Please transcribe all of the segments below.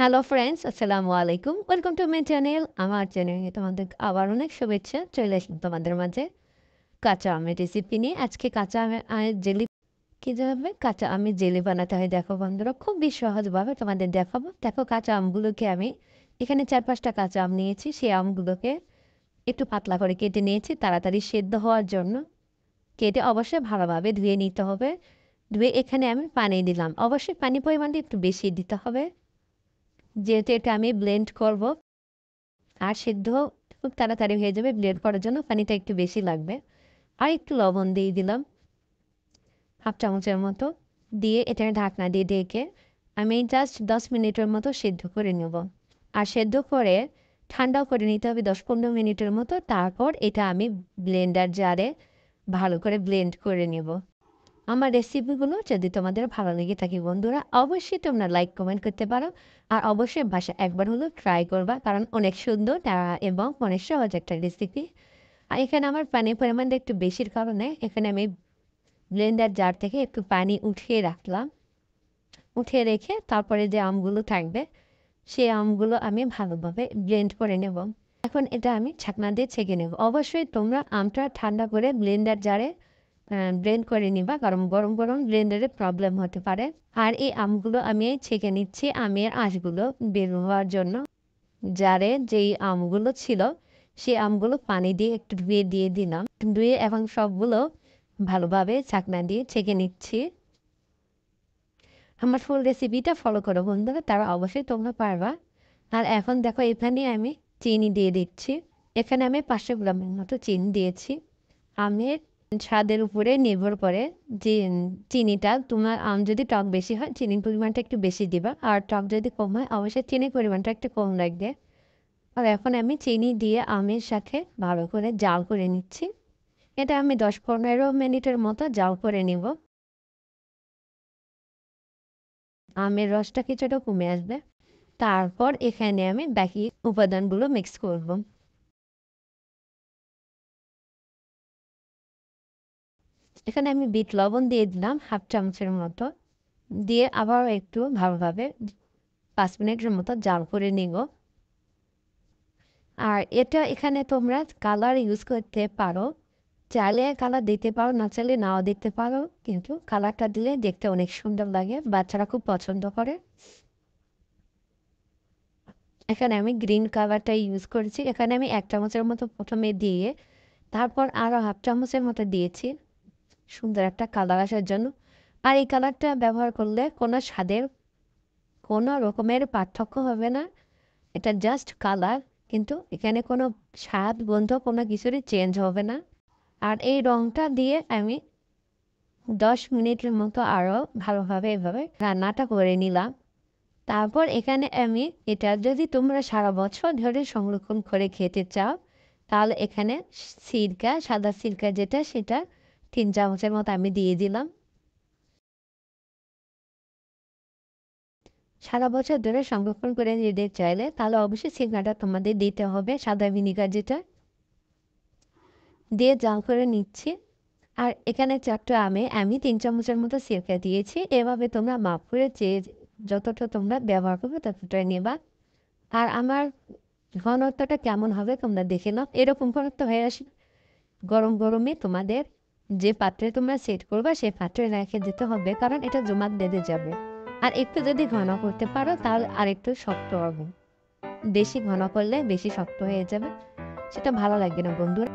Hello friends, আসসালামু আলাইকুম। Welcome to my channel. আমার চ্যানেলে তোমাদের আবার অনেক শুভেচ্ছা। চলে আসলাম তোমাদের মাঝে কাঁচা আমের রেসিপি নিয়ে। আজকে কাঁচা আমের জেলি কীভাবে কাঁচা আমের জেলি বানাতে হয় দেখো বন্ধুরা, খুবই সহজভাবে তোমাদের দেখাবো। দেখো কাঁচা আমগুলোকে আমি এখানে 4-5টা কাঁচা আম নিয়েছি। সেই আমগুলোকে একটু পাতলা করে কেটে নিয়েছি তাড়াতাড়ি সেদ্ধ হওয়ার জন্য। কেটে অবশ্যই ভালোভাবে ধুয়ে নিতে হবে। ধুয়ে এখানে আমি পানি দিলাম। অবশ্যই পানির পরিমাণটা একটু বেশি দিতে হবে, যেহেতু এটা আমি ব্লেন্ড করব। আর সিদ্ধ খুব তাড়াতাড়ি হয়ে যাবে, ব্লেন্ড করার জন্য পানিটা একটু বেশি লাগবে। আর একটু লবণ দিয়ে দিলাম, হাফ চামচের মতো। দিয়ে এটা ঢাকনা দিয়ে ঢেকে আমি জাস্ট 10 মিনিটের মতো সিদ্ধ করে নেব। আর সিদ্ধ করে ঠান্ডাও করে নিতে হবে 10-15 মিনিটের মতো। তারপর এটা আমি ব্লেন্ডার জারে ভালো করে ব্লেন্ড করে নেব। আমার রেসিপিগুলো যদি তোমাদের ভালো লেগে থাকে বন্ধুরা, অবশ্যই তোমরা লাইক কমেন্ট করতে পারো। আর অবশ্যই বাসায় একবার হলেও ট্রাই করবা, কারণ অনেক সুন্দর এবং অনেক সহজ একটা রেসিপি। আর এখানে আমার পানির পরিমাণটা একটু বেশির কারণে এখানে আমি ব্লেন্ডার জার থেকে একটু পানি উঠিয়ে রাখলাম। উঠিয়ে রেখে তারপরে যে আমগুলো থাকবে সেই আমগুলো আমি ভালোভাবে ব্লেন্ড করে নেব। এখন এটা আমি ছাঁকনা দিয়ে ছেঁকে নেব। অবশ্যই তোমরা আমটা ঠান্ডা করে ব্লেন্ডার জারে ব্লেন্ড করে নিবা, কারণ গরম গরম ব্লেন্ডারে প্রবলেম হতে পারে। আর এই আমগুলো আমি ছেঁকে নিচ্ছি আমের আঁশগুলো বের হওয়ার জন্য। জারে যেই আমগুলো ছিল সেই আমগুলো পানি দিয়ে একটু ধুয়ে দিয়ে দিলাম। ধুয়ে এবং সবগুলো ভালোভাবে ছাঁকনা দিয়ে ছেঁকে নিচ্ছি। আমার ফুল রেসিপিটা ফলো করো বন্ধুরা, তারা অবশ্যই তোমরা পারবা। আর এখন দেখো এখানে আমি চিনি দিয়ে দিচ্ছি। এখানে আমি 500 গ্রামের মতো চিনি দিয়েছি। আমের স্বাদের উপরে নির্ভর করে যে চিনিটা, তোমার আম যদি টক বেশি হয় চিনির পরিমাণটা একটু বেশি দিবা, আর টক যদি কম হয় অবশ্যই চিনির পরিমাণটা একটু কম লাগবে। আর এখন আমি চিনি দিয়ে আমের সাথে ভালো করে জাল করে নিচ্ছি। এটা আমি 10-15 মিনিটের মতো জাল করে নিব। আমের রসটা কিছুটা কমে আসবে। তারপর এখানে আমি বাকি উপাদানগুলো মিক্স করব। এখানে আমি বিট লবণ দিয়ে দিলাম হাফ চামচের মতো। দিয়ে আবার একটু ভালোভাবে 5 মিনিটের মতো জাল করে নিব। আর এটা এখানে তোমরা কালার ইউজ করতে পারো, চাইলে কালার দিতে পারো, না চাইলে নাও দিতে পারো, কিন্তু কালারটা দিলে দেখতে অনেক সুন্দর লাগে, বাচ্চারা খুব পছন্দ করে। এখানে আমি গ্রিন কালারটা ইউজ করেছি। এখানে আমি 1 চামচের মতো প্রথমে দিয়ে তারপর আরও হাফ চামচের মতো দিয়েছি সুন্দর একটা কালার আসার জন্য। আর এই কালারটা ব্যবহার করলে কোনো স্বাদের কোনো রকমের পার্থক্য হবে না। এটা জাস্ট কালার, কিন্তু এখানে কোনো স্বাদ গন্ধ কোনো কিছুরই চেঞ্জ হবে না। আর এই রঙটা দিয়ে আমি 10 মিনিটের মতো আরও ভালোভাবে এভাবে রান্নাটা করে নিলাম। তারপর এখানে আমি এটা যদি তোমরা সারা বছর ধরে সংরক্ষণ করে খেতে চাও, তাহলে এখানে সিরকা, সাদা সিরকা যেটা, সেটা 3 চামচের মতো আমি দিয়ে দিলাম। সারা বছর ধরে সংরক্ষণ করে নিতে চাইলে তাহলে অবশ্যই সিরকাটা তোমাদের দিতে হবে, সাদা ভিনিগার যেটা। দিয়ে জাল করে নিচ্ছি। আর এখানে 4টা আমে আমি 3 চামচের মতো সিরকা দিয়েছি। এভাবে তোমরা মাপ করে যতটা তোমরা ব্যবহার করবে ততটাই নেবা। আর আমার ঘনত্বটা কেমন হবে তোমরা দেখে নাও। এরকম ঘনত্ব হয়ে আসলে গরম গরমে তোমাদের যে পাত্রে তোমরা সেট করবা সেই পাত্রে রেখে দিতে হবে, কারণ এটা জমাট বেঁধে যাবে। আর একটু যদি ঘন করতে পারো তাহলে আর একটু শক্ত হবে। বেশি ঘন করলে বেশি শক্ত হয়ে যাবে, সেটা ভালো লাগবে না বন্ধুরা।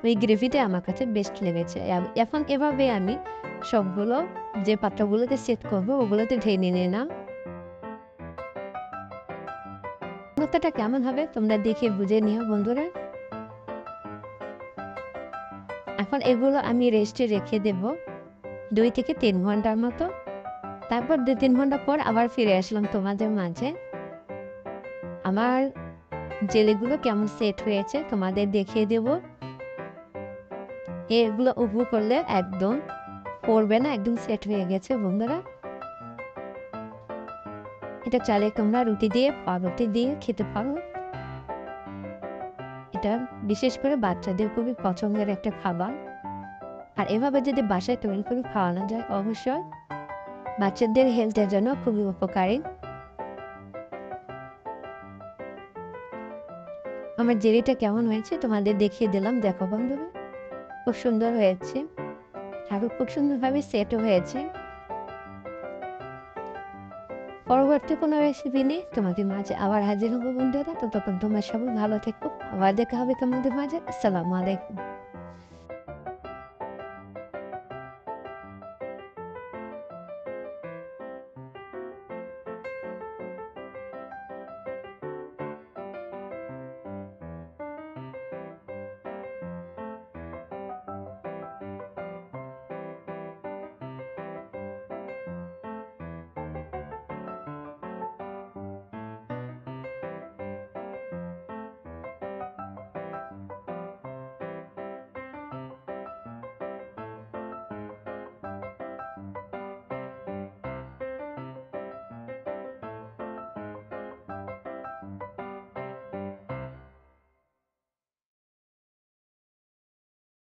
ওই গ্রেভিটা আমার কাছে বেস্ট লেগেছে। এখন এভাবে আমি সবগুলো যে পাত্রগুলোতে সেট করবো ওগুলোতে ঢেলে নিলাম। ঘনত্বটা কেমন হবে তোমরা দেখে বুঝে নিও বন্ধুরা। এখন এগুলো আমি রেস্টে রেখে দেব 2 থেকে 3 ঘন্টার মতো। তারপর 2-3 ঘন্টা পর আবার ফিরে আসলাম তোমাদের মাঝে। আমার জেলিগুলো কেমন সেট হয়েছে তোমাদের দেখিয়ে দেব। এগুলো উবু করলে একদম পড়বে না, একদম সেট হয়ে গেছে বন্ধুরা। এটা চাইলে তোমরা রুটি দিয়ে, পাউরুটি দিয়ে খেতে পারো। এটা বিশেষ করে বাচ্চাদের খুবই পছন্দের একটা খাবার। আর এভাবে যদি বাসায় তৈরি করে খাওয়ানো যায় অবশ্যই বাচ্চাদের হেলথের জন্য খুবই উপকারী। আমার জেলিটা কেমন হয়েছে তোমাদের দেখিয়ে দিলাম। দেখো বন্ধুরা, খুব সুন্দর হয়েছে, আরও খুব সুন্দরভাবে সেটও হয়েছে। পরবর্তী কোনো রেসিপি নিয়ে তোমাদের মাঝে আবার হাজির হবো বন্ধুরা। ততক্ষণ তোমরা সবাই ভালো থেকো, আবার দেখা হবে তোমাদের মাঝে। আসসালামু আলাইকুম।